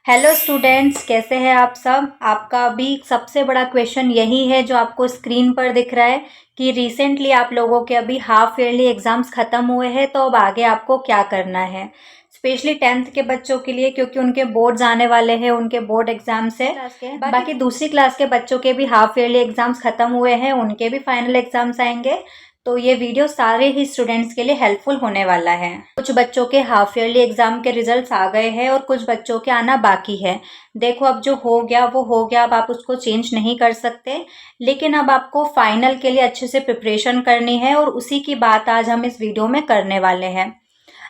Hello students, कैसे हैं आप सब। आपका अभी सबसे बड़ा क्वेश्चन यही है जो आपको स्क्रीन पर दिख रहा है कि रिसेंटली आप लोगों के अभी हाफ ईयरली एग्ज़ाम्स ख़त्म हुए हैं, तो अब आगे आपको क्या करना है। स्पेशली 10th के बच्चों के लिए, क्योंकि उनके बोर्ड्स आने वाले हैं, उनके बोर्ड एग्ज़ाम्स है। बाकी दूसरी क्लास के बच्चों के भी हाफ ईयरली एग्ज़ाम्स ख़त्म हुए हैं, उनके भी फाइनल एग्ज़ाम्स आएंगे। तो ये वीडियो सारे ही स्टूडेंट्स के लिए हेल्पफुल होने वाला है। कुछ बच्चों के हाफ ईयरली एग्जाम के रिजल्ट्स आ गए हैं और कुछ बच्चों के आना बाकी है। देखो, अब जो हो गया वो हो गया, अब आप उसको चेंज नहीं कर सकते, लेकिन अब आपको फाइनल के लिए अच्छे से प्रिपरेशन करनी है और उसी की बात आज हम इस वीडियो में करने वाले हैं।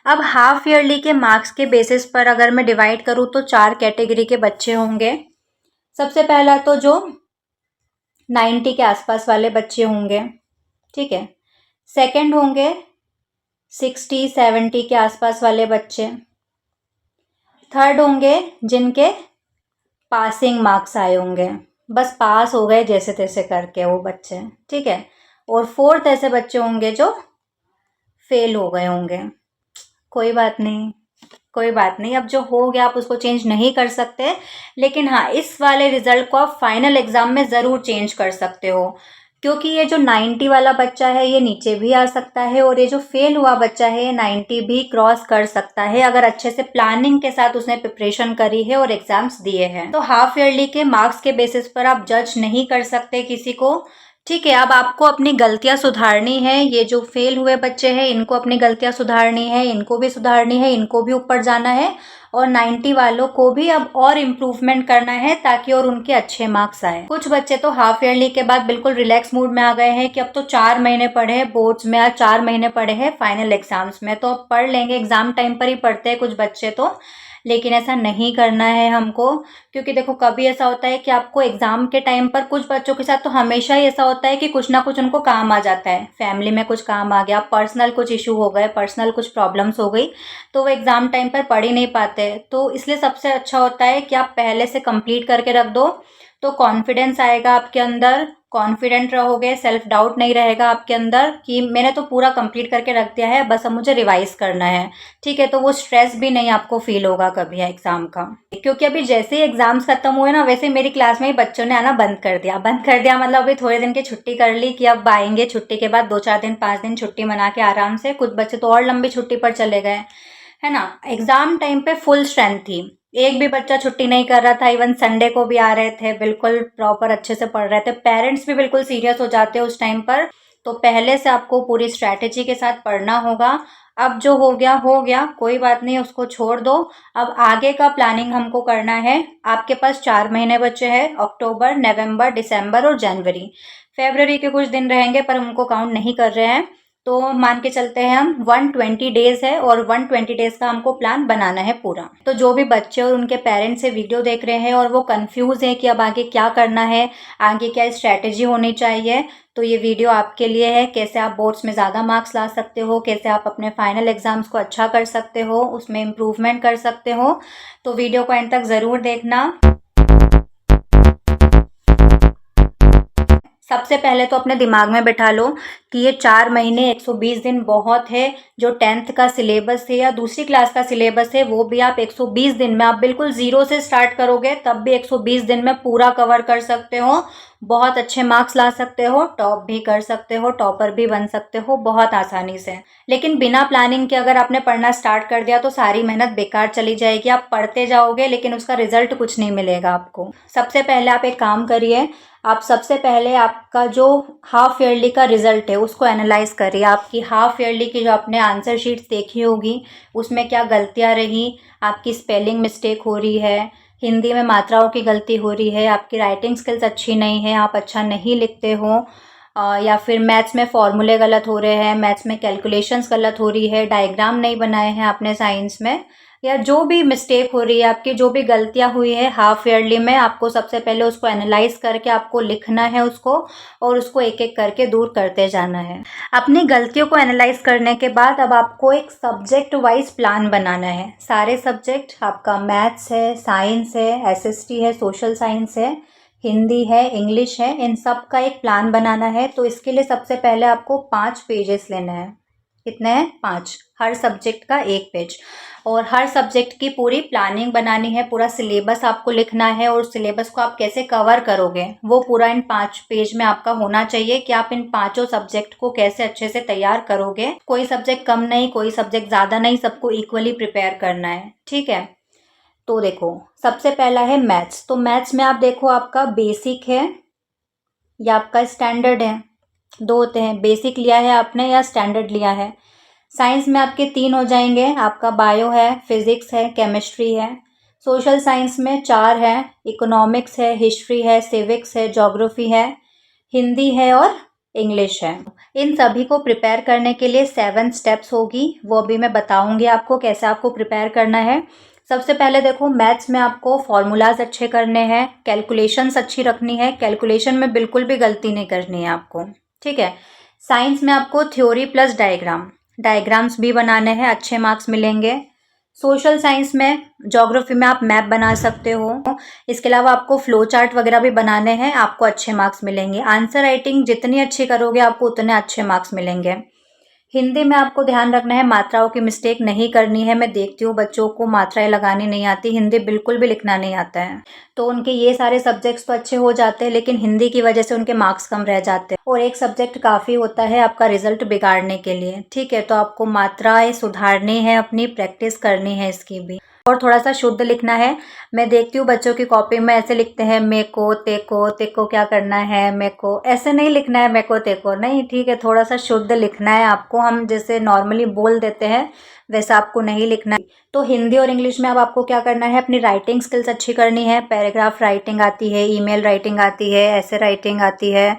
अब हाफ ईयरली के मार्क्स के बेसिस पर अगर मैं डिवाइड करूँ तो 4 कैटेगरी के बच्चे होंगे। सबसे पहला तो जो 90 के आसपास वाले बच्चे होंगे, ठीक है। सेकंड होंगे 60-70 के आसपास वाले बच्चे। थर्ड होंगे जिनके पासिंग मार्क्स आए होंगे, बस पास हो गए जैसे तैसे करके वो बच्चे, ठीक है। और फोर्थ ऐसे बच्चे होंगे जो फेल हो गए होंगे। कोई बात नहीं, कोई बात नहीं, अब जो हो गया आप उसको चेंज नहीं कर सकते, लेकिन हाँ, इस वाले रिजल्ट को आप फाइनल एग्जाम में ज़रूर चेंज कर सकते हो, क्योंकि ये जो 90 वाला बच्चा है ये नीचे भी आ सकता है और ये जो फेल हुआ बच्चा है ये 90 भी क्रॉस कर सकता है, अगर अच्छे से प्लानिंग के साथ उसने प्रिपरेशन करी है और एग्जाम्स दिए हैं। तो हाफ ईयरली के मार्क्स के बेसिस पर आप जज नहीं कर सकते किसी को, ठीक है। अब आपको अपनी गलतियां सुधारनी है। ये जो फेल हुए बच्चे हैं इनको अपनी गलतियां सुधारनी है, इनको भी सुधारनी है, इनको भी ऊपर जाना है, और 90 वालों को भी अब और इम्प्रूवमेंट करना है ताकि और उनके अच्छे मार्क्स आए। कुछ बच्चे तो हाफ ईयरली के बाद बिल्कुल रिलैक्स मूड में आ गए हैं कि अब तो 4 महीने पढ़े हैं बोर्ड्स में, आज 4 महीने पढ़े हैं फाइनल एग्जाम्स में, तो अब पढ़ लेंगे, एग्जाम टाइम पर ही पढ़ते हैं कुछ बच्चे तो। लेकिन ऐसा नहीं करना है हमको, क्योंकि देखो कभी ऐसा होता है कि आपको एग्जाम के टाइम पर, कुछ बच्चों के साथ तो हमेशा ही ऐसा होता है कि कुछ ना कुछ उनको काम आ जाता है, फैमिली में कुछ काम आ गया, पर्सनल कुछ इशू हो गए, पर्सनल कुछ प्रॉब्लम्स हो गई, तो वो एग्जाम टाइम पर पढ़ ही नहीं पाते। तो इसलिए सबसे अच्छा होता है कि आप पहले से कंप्लीट करके रख दो, तो कॉन्फिडेंस आएगा आपके अंदर, कॉन्फिडेंट रहोगे, सेल्फ डाउट नहीं रहेगा आपके अंदर कि मैंने तो पूरा कंप्लीट करके रख दिया है, बस अब मुझे रिवाइज करना है, ठीक है। तो वो स्ट्रेस भी नहीं आपको फील होगा कभी एग्जाम का, क्योंकि अभी जैसे ही एग्जाम्स खत्म हुए ना, वैसे मेरी क्लास में ही बच्चों ने आना बंद कर दिया, मतलब अभी थोड़े दिन की छुट्टी कर ली कि अब आएंगे, छुट्टी के बाद 2-4 दिन 5 दिन छुट्टी मना के आराम से। कुछ बच्चे तो और लंबी छुट्टी पर चले गए, है ना। एग्जाम टाइम पे फुल स्ट्रेंथ थी, एक भी बच्चा छुट्टी नहीं कर रहा था, इवन संडे को भी आ रहे थे, बिल्कुल प्रॉपर अच्छे से पढ़ रहे थे। पेरेंट्स भी बिल्कुल सीरियस हो जाते हैं उस टाइम पर, तो पहले से आपको पूरी स्ट्रैटेजी के साथ पढ़ना होगा। अब जो हो गया, कोई बात नहीं, उसको छोड़ दो। अब आगे का प्लानिंग हमको करना है। आपके पास 4 महीने बचे हैं, अक्टूबर, नवंबर, दिसंबर और जनवरी। फरवरी के कुछ दिन रहेंगे पर उनको काउंट नहीं कर रहे हैं, तो मान के चलते हैं हम 120 डेज है और 120 डेज का हमको प्लान बनाना है पूरा। तो जो भी बच्चे और उनके पेरेंट्स से वीडियो देख रहे हैं और वो कंफ्यूज हैं कि अब आगे क्या करना है, आगे क्या स्ट्रैटेजी होनी चाहिए, तो ये वीडियो आपके लिए है। कैसे आप बोर्ड्स में ज़्यादा मार्क्स ला सकते हो, कैसे आप अपने फाइनल एग्जाम्स को अच्छा कर सकते हो, उसमें इम्प्रूवमेंट कर सकते हो। तो वीडियो को एंड तक ज़रूर देखना। सबसे पहले तो अपने दिमाग में बैठा लो कि ये 4 महीने 120 दिन बहुत है। जो 10th का सिलेबस है या दूसरी क्लास का सिलेबस है वो भी आप 120 दिन में, आप बिल्कुल ज़ीरो से स्टार्ट करोगे तब भी 120 दिन में पूरा कवर कर सकते हो। बहुत अच्छे मार्क्स ला सकते हो, टॉप भी कर सकते हो, टॉपर भी बन सकते हो बहुत आसानी से। लेकिन बिना प्लानिंग के अगर आपने पढ़ना स्टार्ट कर दिया तो सारी मेहनत बेकार चली जाएगी। आप पढ़ते जाओगे लेकिन उसका रिजल्ट कुछ नहीं मिलेगा आपको। सबसे पहले आप एक काम करिए, आप सबसे पहले आपका जो हाफ ईयरली का रिजल्ट है उसको एनालाइज करिए। आपकी हाफ ईयरली की जो आपने आंसर शीट्स देखी होगी उसमें क्या गलतियां रही, आपकी स्पेलिंग मिस्टेक हो रही है, हिंदी में मात्राओं की गलती हो रही है, आपकी राइटिंग स्किल्स अच्छी नहीं है, आप अच्छा नहीं लिखते हो, या फिर मैथ्स में फॉर्मूले गलत हो रहे हैं, मैथ्स में कैलकुलेशंस गलत हो रही है, डायग्राम नहीं बनाए हैं आपने साइंस में, या जो भी मिस्टेक हो रही है आपकी, जो भी गलतियां हुई है हाफ ईयरली में, आपको सबसे पहले उसको एनालाइज करके आपको लिखना है उसको, और उसको एक एक करके दूर करते जाना है। अपनी गलतियों को एनालाइज करने के बाद अब आपको एक सब्जेक्ट वाइज प्लान बनाना है। सारे सब्जेक्ट, आपका मैथ्स है, साइंस है, एसएसटी है, सोशल साइंस है, हिंदी है, इंग्लिश है, इन सब का एक प्लान बनाना है। तो इसके लिए सबसे पहले आपको 5 पेजेस लेना है। कितने हैं 5, हर सब्जेक्ट का 1 पेज। और हर सब्जेक्ट की पूरी प्लानिंग बनानी है, पूरा सिलेबस आपको लिखना है और सिलेबस को आप कैसे कवर करोगे वो पूरा इन 5 पेज में आपका होना चाहिए कि आप इन 5 सब्जेक्ट को कैसे अच्छे से तैयार करोगे। कोई सब्जेक्ट कम नहीं, कोई सब्जेक्ट ज़्यादा नहीं, सबको इक्वली प्रिपेयर करना है, ठीक है। तो देखो सबसे पहला है मैथ्स। तो मैथ्स में आप देखो आपका बेसिक है या आपका स्टैंडर्ड है, 2 होते हैं, बेसिक लिया है आपने या स्टैंडर्ड लिया है। साइंस में आपके 3 हो जाएंगे, आपका बायो है, फिजिक्स है, केमिस्ट्री है। सोशल साइंस में 4 है, इकोनॉमिक्स है, हिस्ट्री है, सिविक्स है, ज्योग्राफी है, हिंदी है और इंग्लिश है। इन सभी को प्रिपेयर करने के लिए 7 स्टेप्स होगी, वो अभी मैं बताऊंगी आपको कैसे आपको प्रिपेयर करना है। सबसे पहले देखो मैथ्स में आपको फॉर्मूलाज अच्छे करने हैं, कैलकुलेशंस अच्छी रखनी है, कैलकुलेशन में बिल्कुल भी गलती नहीं करनी है आपको, ठीक है। साइंस में आपको थ्योरी प्लस डायग्राम्स भी बनाने हैं, अच्छे मार्क्स मिलेंगे। सोशल साइंस में ज्योग्राफी में आप मैप बना सकते हो, इसके अलावा आपको फ्लो चार्ट वगैरह भी बनाने हैं, आपको अच्छे मार्क्स मिलेंगे। आंसर राइटिंग जितनी अच्छी करोगे आपको उतने अच्छे मार्क्स मिलेंगे। हिंदी में आपको ध्यान रखना है, मात्राओं की मिस्टेक नहीं करनी है। मैं देखती हूँ बच्चों को मात्राएं लगानी नहीं आती, हिंदी बिल्कुल भी लिखना नहीं आता है, तो उनके ये सारे सब्जेक्ट्स तो अच्छे हो जाते हैं लेकिन हिंदी की वजह से उनके मार्क्स कम रह जाते हैं और एक सब्जेक्ट काफ़ी होता है आपका रिजल्ट बिगाड़ने के लिए, ठीक है। तो आपको मात्राएं सुधारनी है, अपनी प्रैक्टिस करनी है इसकी भी, और थोड़ा सा शुद्ध लिखना है। मैं देखती हूँ बच्चों की कॉपी में ऐसे लिखते हैं मेको तेको, तेको क्या करना है मेको, ऐसे नहीं लिखना है मेको तेको, नहीं, ठीक है। थोड़ा सा शुद्ध लिखना है आपको, हम जैसे नॉर्मली बोल देते हैं वैसा आपको नहीं लिखना है। तो हिंदी और इंग्लिश में अब आपको क्या करना है, अपनी राइटिंग स्किल्स अच्छी करनी है। पैराग्राफ राइटिंग आती है, ईमेल राइटिंग आती है, ऐसे राइटिंग आती है,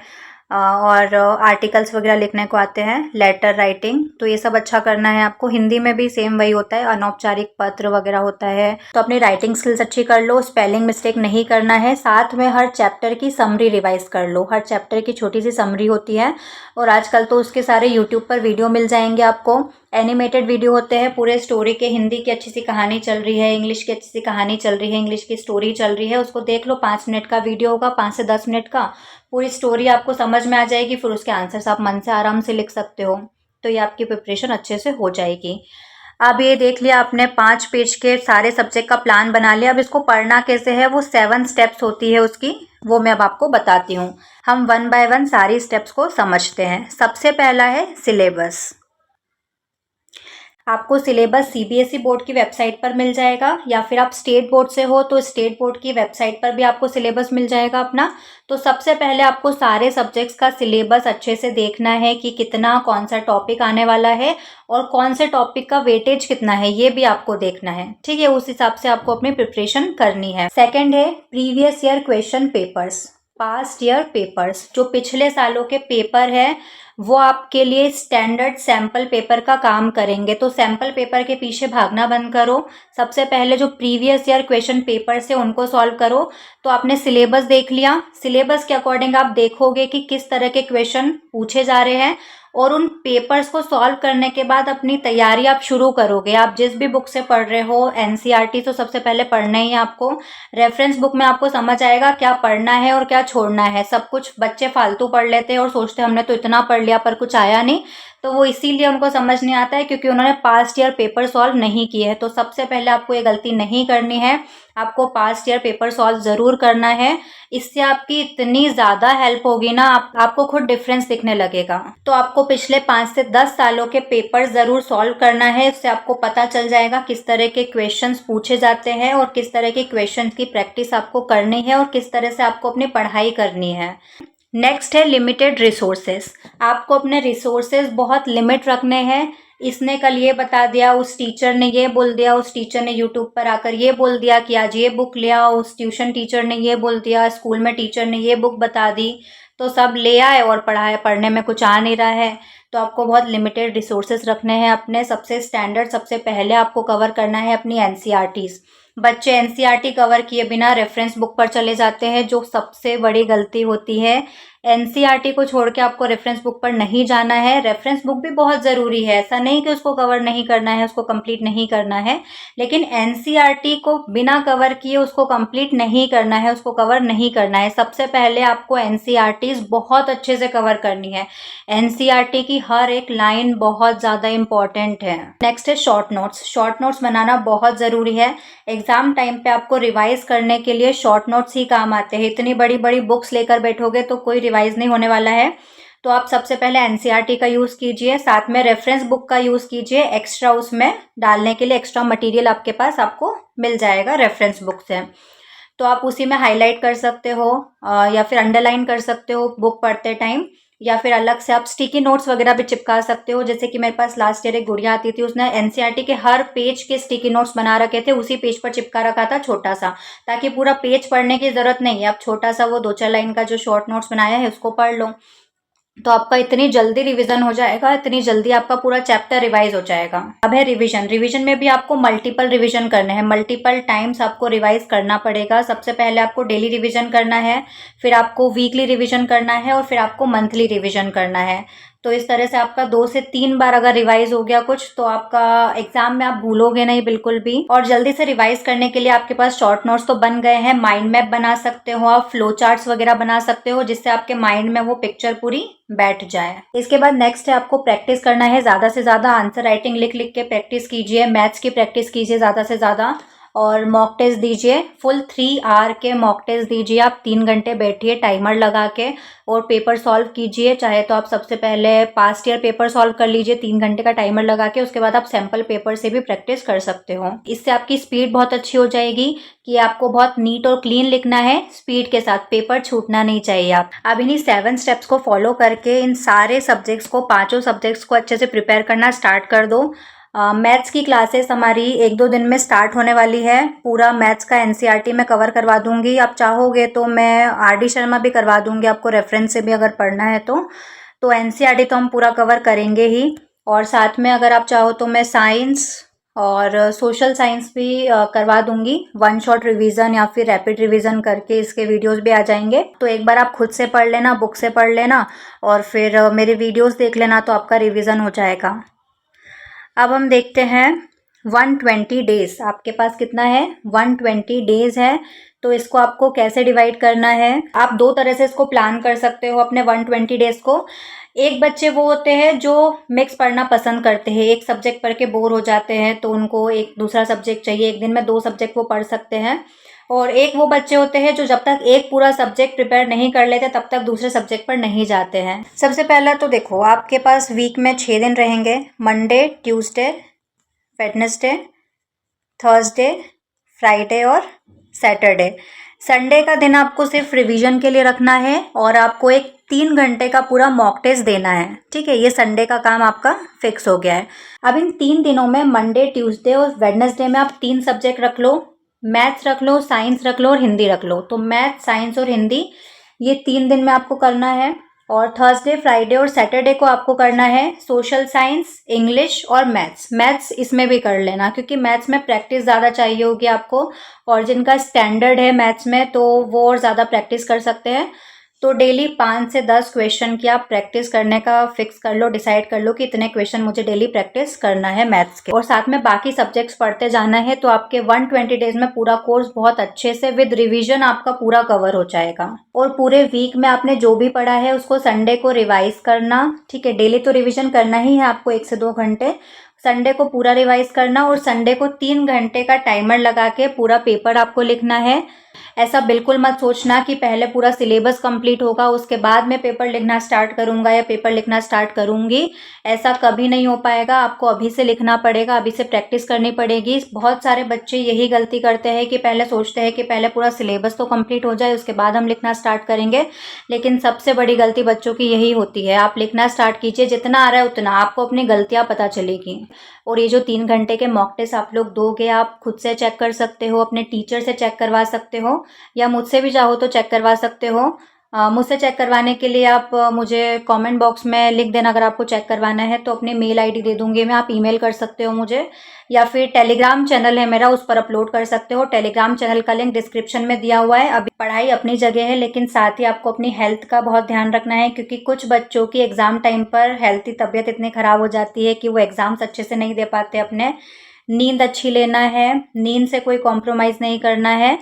और आर्टिकल्स वगैरह लिखने को आते हैं, लेटर राइटिंग, तो ये सब अच्छा करना है आपको। हिंदी में भी सेम वही होता है, अनौपचारिक पत्र वगैरह होता है। तो अपनी राइटिंग स्किल्स अच्छी कर लो, स्पेलिंग मिस्टेक नहीं करना है। साथ में हर चैप्टर की समरी रिवाइज कर लो, हर चैप्टर की छोटी सी समरी होती है और आजकल तो उसके सारे यूट्यूब पर वीडियो मिल जाएंगे आपको, एनिमेटेड वीडियो होते हैं पूरे स्टोरी के। हिंदी की अच्छी सी कहानी चल रही है, इंग्लिश की अच्छी सी कहानी चल रही है, इंग्लिश की स्टोरी चल रही है, उसको देख लो। 5 मिनट का वीडियो होगा, 5 से 10 मिनट का, पूरी स्टोरी आपको समझ में आ जाएगी, फिर उसके आंसर्स आप मन से आराम से लिख सकते हो, तो ये आपकी प्रिपरेशन अच्छे से हो जाएगी। अब ये देख लिया आपने 5 पेज के सारे सब्जेक्ट का प्लान बना लिया। अब इसको पढ़ना कैसे है, वो 7 स्टेप्स होती है उसकी, वो मैं अब आपको बताती हूँ। हम 1 बाय 1 सारी स्टेप्स को समझते हैं। सबसे पहला है सिलेबस। आपको सिलेबस सीबीएसई बोर्ड की वेबसाइट पर मिल जाएगा, या फिर आप स्टेट बोर्ड से हो तो स्टेट बोर्ड की वेबसाइट पर भी आपको सिलेबस मिल जाएगा अपना। तो सबसे पहले आपको सारे सब्जेक्ट्स का सिलेबस अच्छे से देखना है कि कितना कौन सा टॉपिक आने वाला है और कौन से टॉपिक का वेटेज कितना है, ये भी आपको देखना है, ठीक है। उस हिसाब से आपको अपनी प्रिपरेशन करनी है। सेकेंड है previous year question papers, past year papers, जो पिछले सालों के पेपर है वो आपके लिए स्टैंडर्ड सैम्पल पेपर का काम करेंगे। तो सैम्पल पेपर के पीछे भागना बंद करो, सबसे पहले जो प्रीवियस ईयर क्वेश्चन पेपर से उनको सॉल्व करो। तो आपने सिलेबस देख लिया, सिलेबस के अकॉर्डिंग आप देखोगे कि किस तरह के क्वेश्चन पूछे जा रहे हैं और उन पेपर्स को सॉल्व करने के बाद अपनी तैयारी आप शुरू करोगे। आप जिस भी बुक से पढ़ रहे हो, एनसीईआरटी तो सबसे पहले पढ़ना ही है आपको, रेफरेंस बुक में आपको समझ आएगा क्या पढ़ना है और क्या छोड़ना है। सब कुछ बच्चे फालतू पढ़ लेते हैं और सोचते हैं हमने तो इतना पढ़ लिया पर कुछ आया नहीं, तो वो इसीलिए उनको समझ नहीं आता है क्योंकि उन्होंने पास्ट ईयर पेपर सॉल्व नहीं किए हैं। तो सबसे पहले आपको ये गलती नहीं करनी है, आपको पास्ट ईयर पेपर सॉल्व ज़रूर करना है। इससे आपकी इतनी ज़्यादा हेल्प होगी ना, आपको खुद डिफरेंस दिखने लगेगा। तो आपको पिछले 5 से 10 सालों के पेपर ज़रूर सॉल्व करना है, इससे आपको पता चल जाएगा किस तरह के क्वेश्चंस पूछे जाते हैं और किस तरह के क्वेश्चंस की प्रैक्टिस आपको करनी है और किस तरह से आपको अपनी पढ़ाई करनी है। नेक्स्ट है लिमिटेड रिसोर्सेज। आपको अपने रिसोर्सेज बहुत लिमिट रखने हैं। इसने कल ये बता दिया, उस टीचर ने ये बोल दिया, उस टीचर ने यूट्यूब पर आकर ये बोल दिया कि आज ये बुक ले आओ, उस ट्यूशन टीचर ने ये बोल दिया, स्कूल में टीचर ने ये बुक बता दी, तो सब ले आए और पढ़ाए, पढ़ने में कुछ आ नहीं रहा है। तो आपको बहुत लिमिटेड रिसोर्सेज रखने हैं अपने। सबसे स्टैंडर्ड सबसे पहले आपको कवर करना है अपनी एनसीईआरटीज़। बच्चे एनसीईआरटी कवर किए बिना रेफरेंस बुक पर चले जाते हैं, जो सबसे बड़ी गलती होती है। एनसीईआरटी को छोड़ के आपको रेफरेंस बुक पर नहीं जाना है। रेफरेंस बुक भी बहुत ज़रूरी है, ऐसा नहीं कि उसको कवर नहीं करना है, उसको कंप्लीट नहीं करना है, लेकिन एनसीईआरटी को बिना कवर किए उसको कंप्लीट नहीं करना है, उसको कवर नहीं करना है। सबसे पहले आपको एनसीईआरटीज बहुत अच्छे से कवर करनी है। एनसीईआरटी की हर एक लाइन बहुत ज़्यादा इंपॉर्टेंट है। नेक्स्ट है शॉर्ट नोट्स। शॉर्ट नोट्स बनाना बहुत ज़रूरी है। एग्जाम टाइम पे आपको रिवाइज करने के लिए शॉर्ट नोट्स ही काम आते हैं। इतनी बड़ी बड़ी बुक्स लेकर बैठोगे तो कोई रिवाइज नहीं होने वाला है। तो आप सबसे पहले एनसीईआरटी का यूज़ कीजिए, साथ में रेफरेंस बुक का यूज़ कीजिए। एक्स्ट्रा उसमें डालने के लिए एक्स्ट्रा मटेरियल आपके पास आपको मिल जाएगा रेफरेंस बुक से, तो आप उसी में हाईलाइट कर सकते हो या फिर अंडरलाइन कर सकते हो बुक पढ़ते टाइम, या फिर अलग से आप स्टिकी नोट्स वगैरह भी चिपका सकते हो। जैसे कि मेरे पास लास्ट ईयर एक गुड़िया आती थी, उसने एनसीईआरटी के हर पेज के स्टिकी नोट्स बना रखे थे, उसी पेज पर चिपका रखा था छोटा सा, ताकि पूरा पेज पढ़ने की ज़रूरत नहीं है, आप छोटा सा वो 2-4 लाइन का जो शॉर्ट नोट्स बनाया है उसको पढ़ लो। तो आपका इतनी जल्दी रिवीजन हो जाएगा, इतनी जल्दी आपका पूरा चैप्टर रिवाइज हो जाएगा। अब है रिवीजन। रिवीजन में भी आपको मल्टीपल रिवीजन करने हैं, मल्टीपल टाइम्स आपको रिवाइज करना पड़ेगा। सबसे पहले आपको डेली रिवीजन करना है, फिर आपको वीकली रिवीजन करना है और फिर आपको मंथली रिवीजन करना है। तो इस तरह से आपका 2 से 3 बार अगर रिवाइज हो गया कुछ, तो आपका एग्जाम में आप भूलोगे नहीं बिल्कुल भी। और जल्दी से रिवाइज करने के लिए आपके पास शॉर्ट नोट्स तो बन गए हैं, माइंड मैप बना सकते हो आप, फ्लो चार्ट्स वगैरह बना सकते हो, जिससे आपके माइंड में वो पिक्चर पूरी बैठ जाए। इसके बाद नेक्स्ट है आपको प्रैक्टिस करना है। ज़्यादा से ज़्यादा आंसर राइटिंग लिख लिख के प्रैक्टिस कीजिए, मैथ्स की प्रैक्टिस कीजिए ज़्यादा से ज़्यादा, और मॉक टेस्ट दीजिए। फुल 3 आवर के मॉक टेस्ट दीजिए आप। 3 घंटे बैठिए टाइमर लगा के और पेपर सॉल्व कीजिए। चाहे तो आप सबसे पहले पास्ट ईयर पेपर सॉल्व कर लीजिए 3 घंटे का टाइमर लगा के, उसके बाद आप सैम्पल पेपर से भी प्रैक्टिस कर सकते हो। इससे आपकी स्पीड बहुत अच्छी हो जाएगी कि आपको बहुत नीट और क्लीन लिखना है, स्पीड के साथ, पेपर छूटना नहीं चाहिए। आप अब इन्हीं 7 स्टेप्स को फॉलो करके इन सारे सब्जेक्ट्स को, 5 सब्जेक्ट्स को अच्छे से प्रिपेयर करना स्टार्ट कर दो। मैथ्स की क्लासेस हमारी 1-2 दिन में स्टार्ट होने वाली है। पूरा मैथ्स का एनसीईआरटी में कवर करवा दूंगी। आप चाहोगे तो मैं आरडी शर्मा भी करवा दूंगी आपको, रेफरेंस से भी अगर पढ़ना है तो एनसीईआरटी तो हम पूरा कवर करेंगे ही। और साथ में अगर आप चाहो तो मैं साइंस और सोशल साइंस भी करवा दूंगी। 1 शॉट रिवीजन या फिर रैपिड रिवीजन करके इसके वीडियोस भी आ जाएंगे। तो एक बार आप खुद से पढ़ लेना, बुक से पढ़ लेना और फिर मेरे वीडियोस देख लेना, तो आपका रिवीजन हो जाएगा। अब हम देखते हैं 120 डेज आपके पास कितना है, 120 डेज है। तो इसको आपको कैसे डिवाइड करना है, आप 2 तरह से इसको प्लान कर सकते हो अपने 120 डेज को। एक बच्चे वो होते हैं जो मिक्स पढ़ना पसंद करते हैं, एक सब्जेक्ट पढ़ के बोर हो जाते हैं तो उनको एक दूसरा सब्जेक्ट चाहिए, एक दिन में 2 सब्जेक्ट वो पढ़ सकते हैं। और एक वो बच्चे होते हैं जो जब तक एक पूरा सब्जेक्ट प्रिपेयर नहीं कर लेते तब तक दूसरे सब्जेक्ट पर नहीं जाते हैं। सबसे पहला तो देखो, आपके पास वीक में 6 दिन रहेंगे, Monday, Tuesday, Wednesday, Thursday, Friday और सैटरडे। संडे का दिन आपको सिर्फ रिवीजन के लिए रखना है और आपको एक 3 घंटे का पूरा मॉक टेस्ट देना है, ठीक है। ये संडे का काम आपका फिक्स हो गया है। अब इन 3 दिनों में मंडे, ट्यूसडे और वेडनेसडे में आप 3 सब्जेक्ट रख लो, मैथ्स रख लो, साइंस रख लो और हिंदी रख लो। तो मैथ, साइंस और हिंदी ये 3 दिन में आपको करना है। और थर्सडे, फ्राइडे और सैटरडे को आपको करना है सोशल साइंस, इंग्लिश और मैथ्स। मैथ्स इसमें भी कर लेना क्योंकि मैथ्स में प्रैक्टिस ज़्यादा चाहिए होगी आपको, और जिनका स्टैंडर्ड है मैथ्स में तो वो और ज़्यादा प्रैक्टिस कर सकते हैं। तो डेली 5 से 10 क्वेश्चन की आप प्रैक्टिस करने का फिक्स कर लो, डिसाइड कर लो कि इतने क्वेश्चन मुझे डेली प्रैक्टिस करना है मैथ्स के। और साथ में बाकी सब्जेक्ट्स पढ़ते जाना है, तो आपके 120 डेज में पूरा कोर्स बहुत अच्छे से विद रिवीजन आपका पूरा कवर हो जाएगा। और पूरे वीक में आपने जो भी पढ़ा है उसको संडे को रिवाइज करना, ठीक है। डेली तो रिविजन करना ही है आपको 1 से 2 घंटे, संडे को पूरा रिवाइज करना और संडे को 3 घंटे का टाइमर लगा के पूरा पेपर आपको लिखना है। ऐसा बिल्कुल मत सोचना कि पहले पूरा सिलेबस कंप्लीट होगा उसके बाद मैं पेपर लिखना स्टार्ट करूंगा या पेपर लिखना स्टार्ट करूंगी, ऐसा कभी नहीं हो पाएगा। आपको अभी से लिखना पड़ेगा, अभी से प्रैक्टिस करनी पड़ेगी। बहुत सारे बच्चे यही गलती करते हैं कि पहले सोचते हैं कि पहले पूरा सिलेबस तो कंप्लीट हो जाए उसके बाद हम लिखना स्टार्ट करेंगे, लेकिन सबसे बड़ी गलती बच्चों की यही होती है। आप लिखना स्टार्ट कीजिए, जितना आ रहा है उतना, आपको अपनी गलतियाँ पता चलेगी। और ये जो 3 घंटे के मॉक टेस्ट आप लोग दोगे, आप खुद से चेक कर सकते हो, अपने टीचर से चेक करवा सकते हो या मुझसे भी चाहो तो चेक करवा सकते हो। मुझसे चेक करवाने के लिए आप मुझे कमेंट बॉक्स में लिख देना अगर आपको चेक करवाना है तो। अपनी मेल आईडी दे दूंगी मैं, आप ईमेल कर सकते हो मुझे, या फिर टेलीग्राम चैनल है मेरा, उस पर अपलोड कर सकते हो। टेलीग्राम चैनल का लिंक डिस्क्रिप्शन में दिया हुआ है। अभी पढ़ाई अपनी जगह है, लेकिन साथ ही आपको अपनी हेल्थ का बहुत ध्यान रखना है, क्योंकि कुछ बच्चों की एग्ज़ाम टाइम पर हेल्थ की तबीयत इतनी ख़राब हो जाती है कि वो एग्ज़ाम्स अच्छे से नहीं दे पाते अपने। नींद अच्छी लेना है, नींद से कोई कॉम्प्रोमाइज़ नहीं करना है,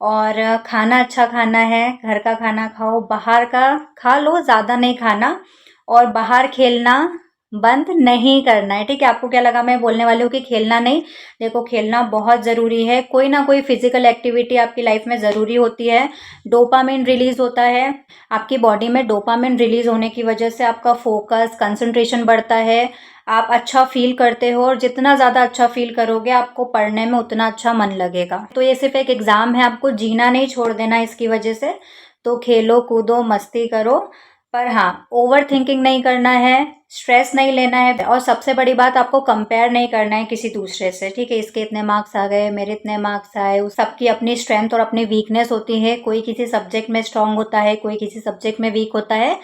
और खाना अच्छा खाना है, घर का खाना खाओ, बाहर का खा लो, ज़्यादा नहीं खाना, और बाहर खेलना बंद नहीं करना है, ठीक है। आपको क्या लगा मैं बोलने वाली हूँ कि खेलना नहीं? देखो, खेलना बहुत ज़रूरी है। कोई ना कोई फिजिकल एक्टिविटी आपकी लाइफ में ज़रूरी होती है। डोपामिन रिलीज़ होता है आपकी बॉडी में। डोपामिन रिलीज़ होने की वजह से आपका फोकस, कंसंट्रेशन बढ़ता है, आप अच्छा फील करते हो, और जितना ज़्यादा अच्छा फील करोगे आपको पढ़ने में उतना अच्छा मन लगेगा। तो ये सिर्फ एक एग्ज़ाम है, आपको जीना नहीं छोड़ देना इसकी वजह से। तो खेलो, कूदो, मस्ती करो, पर हाँ, ओवर थिंकिंग नहीं करना है, स्ट्रेस नहीं लेना है, और सबसे बड़ी बात, आपको कंपेयर नहीं करना है किसी दूसरे से, ठीक है। इसके इतने मार्क्स आ गए, मेरे इतने मार्क्स आए। सबकी अपनी स्ट्रेंथ और अपनी वीकनेस होती है। कोई किसी सब्जेक्ट में स्ट्रांग होता है, कोई किसी सब्जेक्ट में वीक होता है।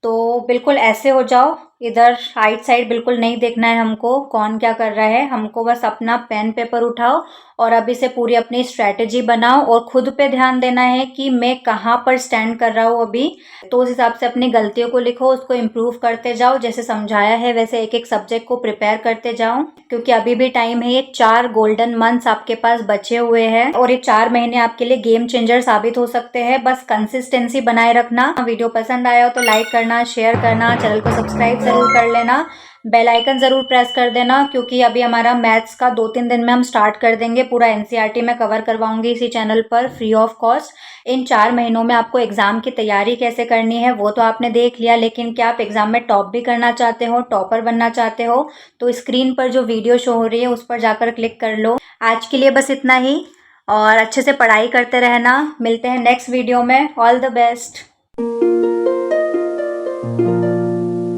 तो बिल्कुल ऐसे हो जाओ, इधर राइट साइड बिल्कुल नहीं देखना है हमको कौन क्या कर रहा है। हमको बस अपना पेन पेपर उठाओ और अभी से पूरी अपनी स्ट्रैटेजी बनाओ, और खुद पे ध्यान देना है कि मैं कहाँ पर स्टैंड कर रहा हूँ अभी। तो उस हिसाब से अपनी गलतियों को लिखो, उसको इम्प्रूव करते जाओ। जैसे समझाया है वैसे एक एक सब्जेक्ट को प्रिपेयर करते जाओ, क्योंकि अभी भी टाइम है। ये 4 गोल्डन मंथ्स आपके पास बचे हुए हैं, और ये 4 महीने आपके लिए गेम चेंजर साबित हो सकते हैं। बस कंसिस्टेंसी बनाए रखना। वीडियो पसंद आया हो तो लाइक करना, शेयर करना, चैनल को सब्सक्राइब जरूर कर लेना, बेल आइकन जरूर प्रेस कर देना, क्योंकि अभी हमारा मैथ्स का 2-3 दिन में हम स्टार्ट कर देंगे। पूरा एनसीईआरटी में कवर करवाऊंगी इसी चैनल पर फ्री ऑफ कॉस्ट। इन 4 महीनों में आपको एग्जाम की तैयारी कैसे करनी है वो तो आपने देख लिया, लेकिन क्या आप एग्जाम में टॉप भी करना चाहते हो, टॉपर बनना चाहते हो, तो स्क्रीन पर जो वीडियो शो हो रही है उस पर जाकर क्लिक कर लो। आज के लिए बस इतना ही, और अच्छे से पढ़ाई करते रहना। मिलते हैं नेक्स्ट वीडियो में। All the best.